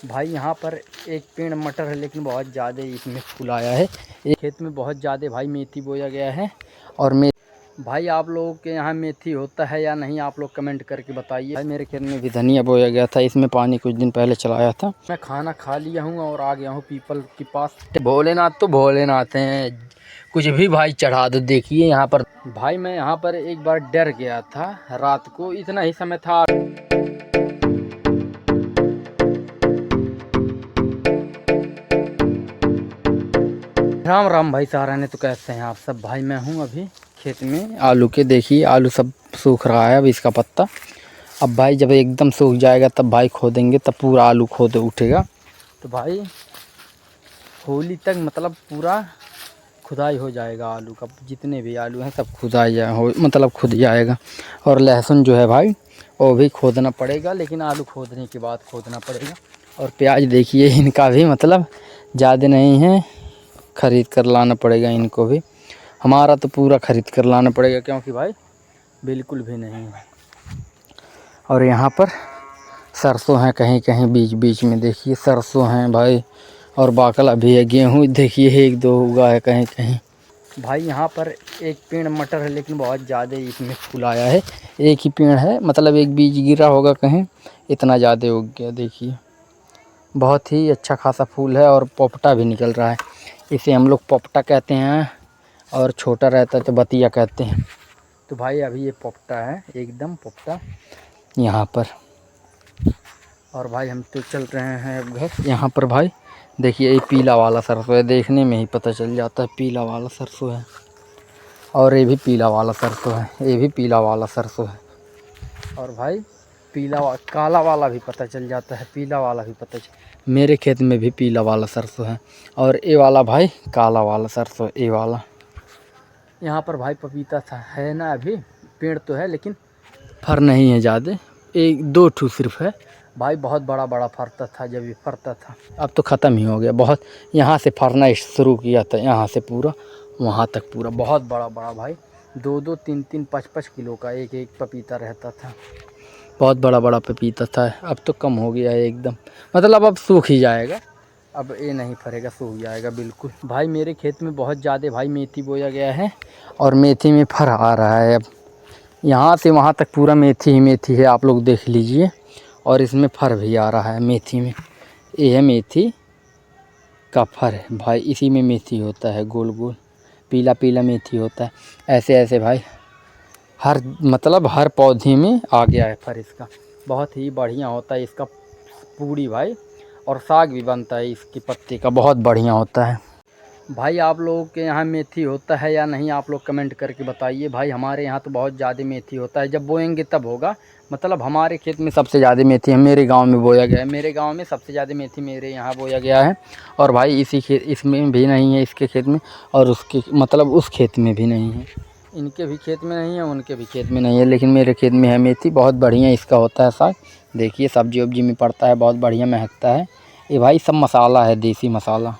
भाई यहाँ पर एक पेड़ मटर है, लेकिन बहुत ज़्यादा इसमें फूल आया है। एक खेत में बहुत ज़्यादा भाई मेथी बोया गया है। और भाई आप लोगों के यहाँ मेथी होता है या नहीं, आप लोग कमेंट करके बताइए। भाई मेरे खेत में भी धनिया बोया गया था, इसमें पानी कुछ दिन पहले चलाया था। मैं खाना खा लिया हूँ और आ गया हूँ पीपल के पास। भोलेनाथ तो भोलेनाथ हैं, कुछ भी भाई चढ़ा दो। देखिए यहाँ पर भाई, मैं यहाँ पर एक बार डर गया था रात को, इतना ही समय था। राम राम भाई सहाराने, तो कैसे हैं आप सब। भाई मैं हूं अभी खेत में आलू के। देखिए आलू सब सूख रहा है अब इसका पत्ता। अब भाई जब एकदम सूख जाएगा तब भाई खोदेंगे, तब पूरा आलू खोद उठेगा। तो भाई होली तक मतलब पूरा खुदाई हो जाएगा आलू का। जितने भी आलू हैं सब खुदाई मतलब खुद जाएगा। और लहसुन जो है भाई वो भी खोदना पड़ेगा, लेकिन आलू खोदने के बाद खोदना पड़ेगा। और प्याज देखिए इनका भी मतलब ज़्यादा नहीं है, ख़रीद कर लाना पड़ेगा इनको भी। हमारा तो पूरा ख़रीद कर लाना पड़ेगा, क्योंकि भाई बिल्कुल भी नहीं है। और यहाँ पर सरसों हैं कहीं कहीं बीच बीच में, देखिए सरसों हैं भाई। और बाकला भी है, गेहूँ देखिए एक दो उगा है कहीं कहीं। भाई यहाँ पर एक पेड़ मटर है, लेकिन बहुत ज़्यादा इसमें फूल आया है। एक ही पेड़ है, मतलब एक बीज गिरा होगा कहीं, इतना ज़्यादा उग गया। देखिए बहुत ही अच्छा खासा फूल है और पोपटा भी निकल रहा है। इसे हम लोग पोपटा कहते हैं, और छोटा रहता है तो बतिया कहते हैं। तो भाई अभी ये पोपटा है, एकदम पोपटा यहाँ पर। और भाई हम तो चल रहे हैं अब घर। यहाँ पर भाई देखिए ये पीला वाला सरसों है, देखने में ही पता चल जाता है पीला वाला सरसों है। और ये भी पीला वाला सरसों है, ये भी पीला वाला सरसों है। और भाई काला वाला भी पता चल जाता है, पीला वाला भी पता चल। मेरे खेत में भी पीला वाला सरसों है, और ये वाला भाई काला वाला सरसों, ये वाला। यहाँ पर भाई पपीता था है ना, अभी पेड़ तो है लेकिन फर नहीं है ज़्यादा, एक दो ठू सिर्फ है। भाई बहुत बड़ा बड़ा फरता था जब ये फरता था, अब तो ख़त्म ही हो गया। बहुत यहाँ से फरना शुरू किया था, यहाँ से पूरा वहाँ तक पूरा बहुत बड़ा बड़ा भाई, दो दो तीन तीन पाँच पाँच किलो का एक एक पपीता रहता था। बहुत बड़ा बड़ा पपीता था। अब तो कम हो गया है एकदम, मतलब अब सूख ही जाएगा। अब ये नहीं फरेगा, सूख जाएगा बिल्कुल। भाई मेरे खेत में बहुत ज़्यादा भाई मेथी बोया गया है, और मेथी में फर आ रहा है। अब यहाँ से वहाँ तक पूरा मेथी ही मेथी है, आप लोग देख लीजिए। और इसमें फर भी आ रहा है मेथी में। ये है मेथी का फर है भाई, इसी में मेथी होता है, गोल गोल पीला पीला मेथी होता है। ऐसे ऐसे भाई हर मतलब हर पौधे में आ गया है फर इसका। बहुत ही बढ़िया होता है इसका पूड़ी भाई, और साग भी बनता है इसके पत्ते का, बहुत बढ़िया होता है। भाई आप लोगों के यहाँ मेथी होता है या नहीं, आप लोग कमेंट करके बताइए। भाई हमारे यहाँ तो बहुत ज़्यादा मेथी होता है, जब बोएंगे तब होगा। मतलब हमारे खेत में सबसे ज़्यादा मेथी है, मेरे गांव में बोया गया है। मेरे गांव में सबसे ज़्यादा मेथी मेरे यहाँ बोया गया है। और भाई इसमें भी नहीं है, इसके खेत में, और उसके मतलब उस खेत में भी नहीं है। इनके भी खेत में नहीं है, उनके भी खेत में नहीं है, लेकिन मेरे खेत में है मेथी। बहुत बढ़िया इसका होता है साग, देखिए सब्जी वब्जी में पड़ता है, बहुत बढ़िया महकता है। ये भाई सब मसाला है, देसी मसाला,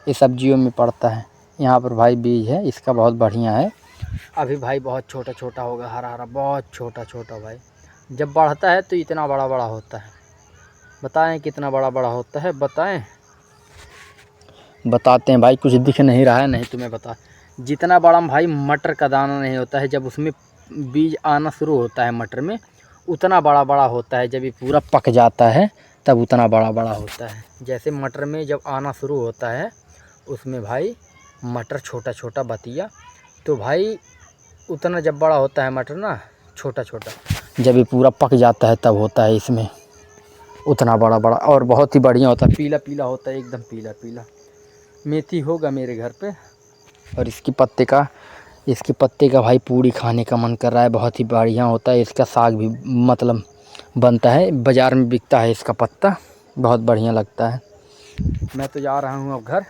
ये सब्जियों में पड़ता है। यहाँ पर भाई बीज है इसका, बहुत बढ़िया है। अभी भाई बहुत छोटा छोटा होगा, हरा हरा, बहुत छोटा छोटा भाई। जब बढ़ता है तो इतना बड़ा बड़ा होता है। बताएं कितना बड़ा बड़ा होता है, बताएं, बताते हैं भाई। कुछ दिख नहीं रहा है, नहीं तो मैं बता। जितना बड़ा भाई मटर का दाना नहीं होता है, जब उसमें बीज आना शुरू होता है मटर में, उतना बड़ा बड़ा होता है। जब ये पूरा पक जाता है तब उतना बड़ा बड़ा होता है। जैसे मटर में जब आना शुरू होता है, उसमें भाई मटर छोटा छोटा बतिया, तो भाई उतना जब बड़ा होता है मटर ना, छोटा छोटा, जब ये पूरा पक जाता है तब होता है इसमें उतना बड़ा बड़ा। और बहुत ही बढ़िया होता है, पीला पीला होता है, एकदम पीला पीला। मेथी होगा मेरे घर पे। और इसके पत्ते का भाई पूड़ी खाने का मन कर रहा है, बहुत ही बढ़िया होता है। इसका साग भी मतलब बनता है, बाज़ार में बिकता है इसका पत्ता, बहुत बढ़िया लगता है। मैं तो जा रहा हूँ अब घर,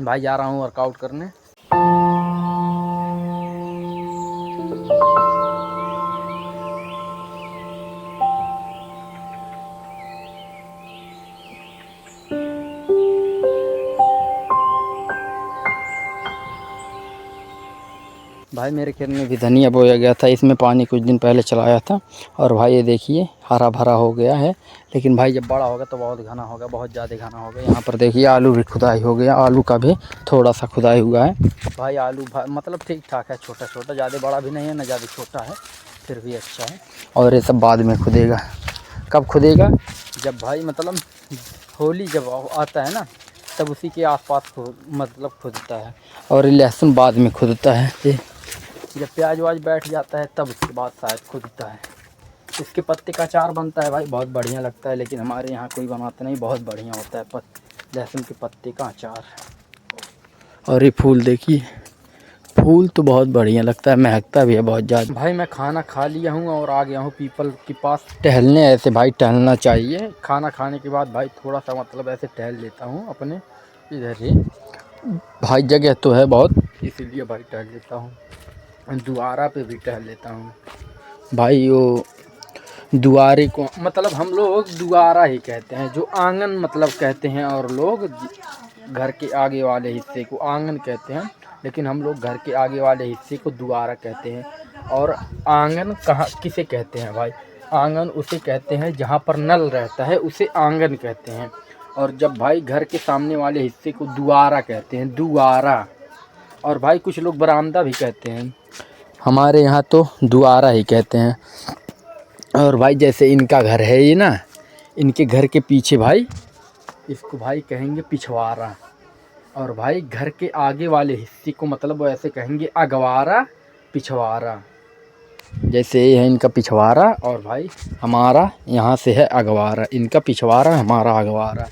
भाई जा रहा हूँ वर्कआउट करने। भाई मेरे खेत में भी धनिया बोया गया था, इसमें पानी कुछ दिन पहले चलाया था और भाई ये देखिए हरा भरा हो गया है। लेकिन भाई जब बड़ा होगा तो बहुत घना होगा, बहुत ज़्यादा घना होगा। यहाँ पर देखिए आलू भी खुदाई हो गया, आलू का भी थोड़ा सा खुदाई हुआ है। भाई आलू मतलब ठीक ठाक है, छोटा छोटा, ज़्यादा बड़ा भी नहीं है ना ज़्यादा छोटा है, फिर भी अच्छा है। और ये सब बाद में खुदेगा। कब खुदेगा? जब भाई मतलब होली जब आता है ना तब उसी के आसपास मतलब खुदता है। और लहसुन बाद में खुदता है, जब प्याज वाज बैठ जाता है तब उसके बाद शायद खुदता है। इसके पत्ते का अचार बनता है भाई, बहुत बढ़िया लगता है, लेकिन हमारे यहाँ कोई बनाता नहीं, बहुत बढ़िया होता है लहसुन के पत्ते का अचार। और ये फूल देखिए, फूल तो बहुत बढ़िया लगता है, महकता भी है बहुत ज़्यादा। भाई मैं खाना खा लिया हूँ और आ गया हूँ पीपल के पास टहलने। ऐसे भाई टहलना चाहिए, खाना खाने के बाद भाई थोड़ा सा मतलब ऐसे टहल लेता हूँ अपने इधर ही। भाई जगह तो है बहुत, इसीलिए भाई टहल लेता हूँ। दुआरा पे भी टहल लेता हूँ भाई। वो दुआरे को मतलब हम लोग दुआरा ही कहते हैं, जो आंगन मतलब कहते हैं, और लोग घर के आगे वाले हिस्से को आंगन कहते हैं, लेकिन हम लोग घर के आगे वाले हिस्से को दुआरा कहते हैं। और आंगन कहाँ किसे कहते हैं भाई? आंगन उसे कहते हैं जहाँ पर नल रहता है, उसे आंगन कहते हैं। और जब भाई घर के सामने वाले हिस्से को दुआरा कहते हैं, दुआरा। और भाई कुछ लोग बरामदा भी कहते हैं, हमारे यहाँ तो दुआरा ही कहते हैं। और भाई जैसे इनका घर है ये ना, इनके घर के पीछे भाई इसको भाई कहेंगे पिछवाड़ा। और भाई घर के आगे वाले हिस्से को मतलब वो ऐसे कहेंगे अगवारा, पिछवाड़ा। जैसे ये है इनका पिछवाड़ा और भाई हमारा यहाँ से है अगवारा, इनका पिछवाड़ा हमारा अगवारा।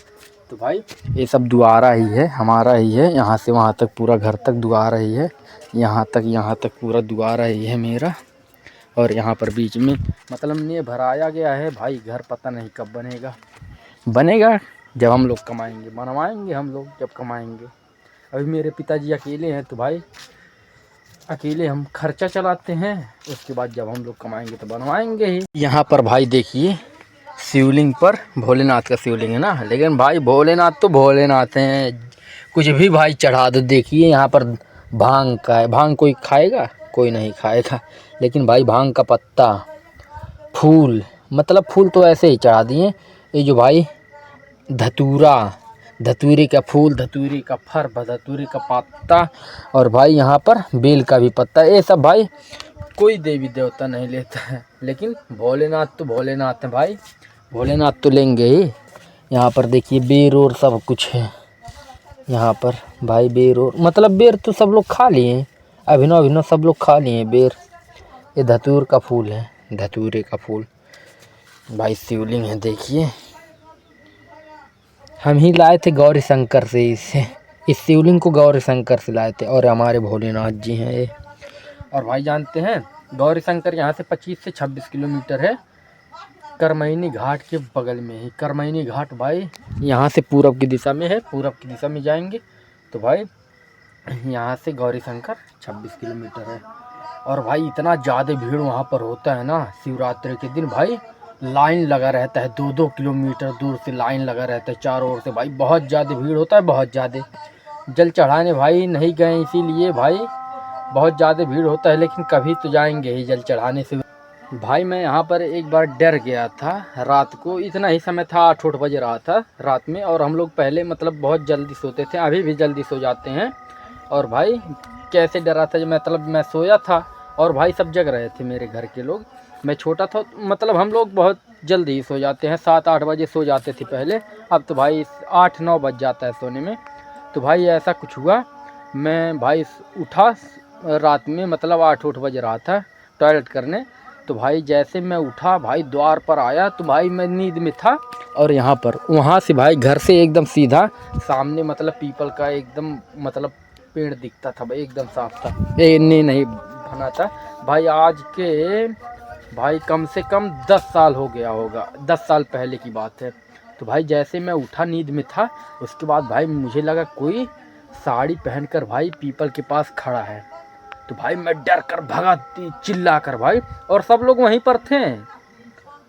तो भाई ये सब दुआरा ही है, हमारा ही है। यहाँ से वहाँ तक पूरा घर तक दुआरा ही है, यहाँ तक पूरा दुआरा ही है मेरा। और यहाँ पर बीच में मतलब ने भराया गया है भाई। घर पता नहीं कब बनेगा, बनेगा जब हम लोग कमाएंगे, बनवाएंगे हम लोग जब कमाएंगे। अभी मेरे पिताजी अकेले हैं तो भाई अकेले हम खर्चा चलाते हैं, उसके बाद जब हम लोग कमाएंगे तो बनवाएंगे ही। यहाँ पर भाई देखिए शिवलिंग पर भोलेनाथ का शिवलिंग है ना, लेकिन भाई भोलेनाथ तो भोलेनाथ हैं, कुछ भी भाई चढ़ा दो। देखिए यहाँ पर भांग का है, भांग कोई खाएगा? कोई नहीं खाएगा। लेकिन भाई भांग का पत्ता, फूल, मतलब फूल तो ऐसे ही चढ़ा दिए। ये जो भाई धतूरा, धतूरे का फूल, धतूरे का फर, धतूरे का पत्ता, और भाई यहाँ पर बेल का भी पत्ता, ये सब भाई कोई देवी देवता नहीं लेता है, लेकिन भोलेनाथ तो भोलेनाथ है भाई, भोलेनाथ तो लेंगे ही। यहाँ पर देखिए बेर और सब कुछ है यहाँ पर भाई, बेर और मतलब बेर तो सब लोग खा लिए, अभिनव अभिनव सब लोग खा लिए बेर। ये धतूर का फूल है, धतूरे का फूल। भाई शिवलिंग है देखिए, हम ही लाए थे गौरी शंकर से इसे, इस शिवलिंग को गौरी शंकर से लाए थे। और हमारे भोलेनाथ जी हैं ये। और भाई जानते हैं गौरी शंकर यहाँ से 25 से 26 किलोमीटर है, करमैनी घाट के बगल में ही। करमैनी घाट भाई यहाँ से पूरब की दिशा में है, पूरब की दिशा में जाएंगे तो भाई यहाँ से गौरी शंकर 26 किलोमीटर है। और भाई इतना ज़्यादा भीड़ वहाँ पर होता है ना शिवरात्रि के दिन, भाई लाइन लगा रहता है, 2-2 किलोमीटर दूर से लाइन लगा रहता है चारों ओर से भाई, बहुत ज़्यादा भीड़ होता है, बहुत ज़्यादा। जल चढ़ाने भाई नहीं गए इसीलिए भाई बहुत ज़्यादा भीड़ होता है, लेकिन कभी तो जाएंगे ही जल चढ़ाने से। भाई मैं यहाँ पर एक बार डर गया था रात को, इतना ही समय था, 8-8 बज रहा था रात में। और हम लोग पहले मतलब बहुत जल्दी सोते थे, अभी भी जल्दी सो जाते हैं। और भाई कैसे डरा था, जब मतलब मैं सोया था और भाई सब जग रहे थे मेरे घर के लोग, मैं छोटा था मतलब हम लोग बहुत जल्दी ही सो जाते हैं, 7-8 बजे सो जाते थे पहले, अब तो भाई 8-9 बज जाता है सोने में। तो भाई ऐसा कुछ हुआ, मैं भाई उठा रात में मतलब 8-8 बज रहा था टॉयलेट करने, तो भाई जैसे मैं उठा भाई द्वार पर आया तो भाई मैं नींद में था। और यहाँ पर वहाँ से भाई घर से एकदम सीधा सामने मतलब पीपल का एकदम मतलब पेड़ दिखता था भाई, एकदम साफ था, ये नहीं बना था भाई। आज के भाई कम से कम 10 साल हो गया होगा, 10 साल पहले की बात है। तो भाई जैसे मैं उठा नींद में था, उसके बाद भाई मुझे लगा कोई साड़ी पहनकर भाई पीपल के पास खड़ा है। तो भाई मैं डर कर भगा चिल्ला कर भाई, और सब लोग वहीं पर थे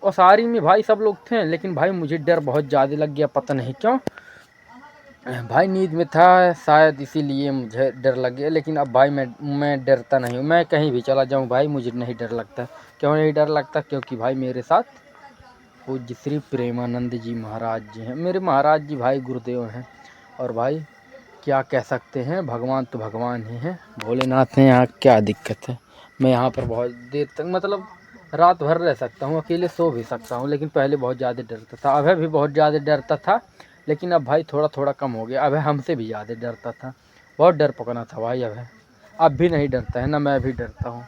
और साड़ी में भाई सब लोग थे, लेकिन भाई मुझे डर बहुत ज़्यादा लग गया, पता नहीं क्यों। भाई नींद में था शायद इसीलिए मुझे डर लग गया, लेकिन अब भाई मैं डरता नहीं हूँ। मैं कहीं भी चला जाऊँ भाई मुझे नहीं डर लगता। क्यों नहीं डर लगता? क्योंकि भाई मेरे साथ पूज्य श्री प्रेमानंद जी महाराज जी हैं। मेरे महाराज जी भाई गुरुदेव हैं। और भाई क्या कह सकते हैं, भगवान तो भगवान ही हैं, भोलेनाथ हैं। यहाँ क्या दिक्कत है? मैं यहाँ पर बहुत देर तक मतलब रात भर रह सकता हूँ, अकेले सो भी सकता हूँ। लेकिन पहले बहुत ज़्यादा डरता था, अभी भी बहुत ज़्यादा डरता था, लेकिन अब भाई थोड़ा थोड़ा कम हो गया। अभी हमसे भी ज़्यादा डरता था, बहुत डर पकड़ा था भाई। अब भी नहीं डरता है ना, मैं भी डरता हूँ।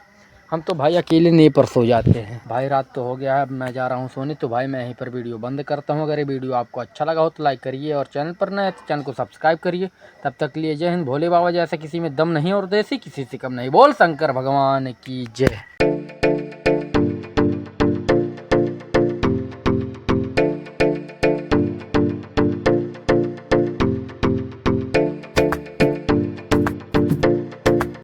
हम तो भाई अकेले नहीं पर सो जाते हैं। भाई रात तो हो गया है, अब मैं जा रहा हूँ सोने। तो भाई मैं यहीं पर वीडियो बंद करता हूँ। अगर ये वीडियो आपको अच्छा लगा हो तो लाइक करिए, और चैनल पर नए हैं तो चैनल को सब्सक्राइब करिए। तब तक के लिए जय हिंद। भोले बाबा जैसा किसी में दम नहीं और देसी किसी से कम नहीं। बोल शंकर भगवान की जय।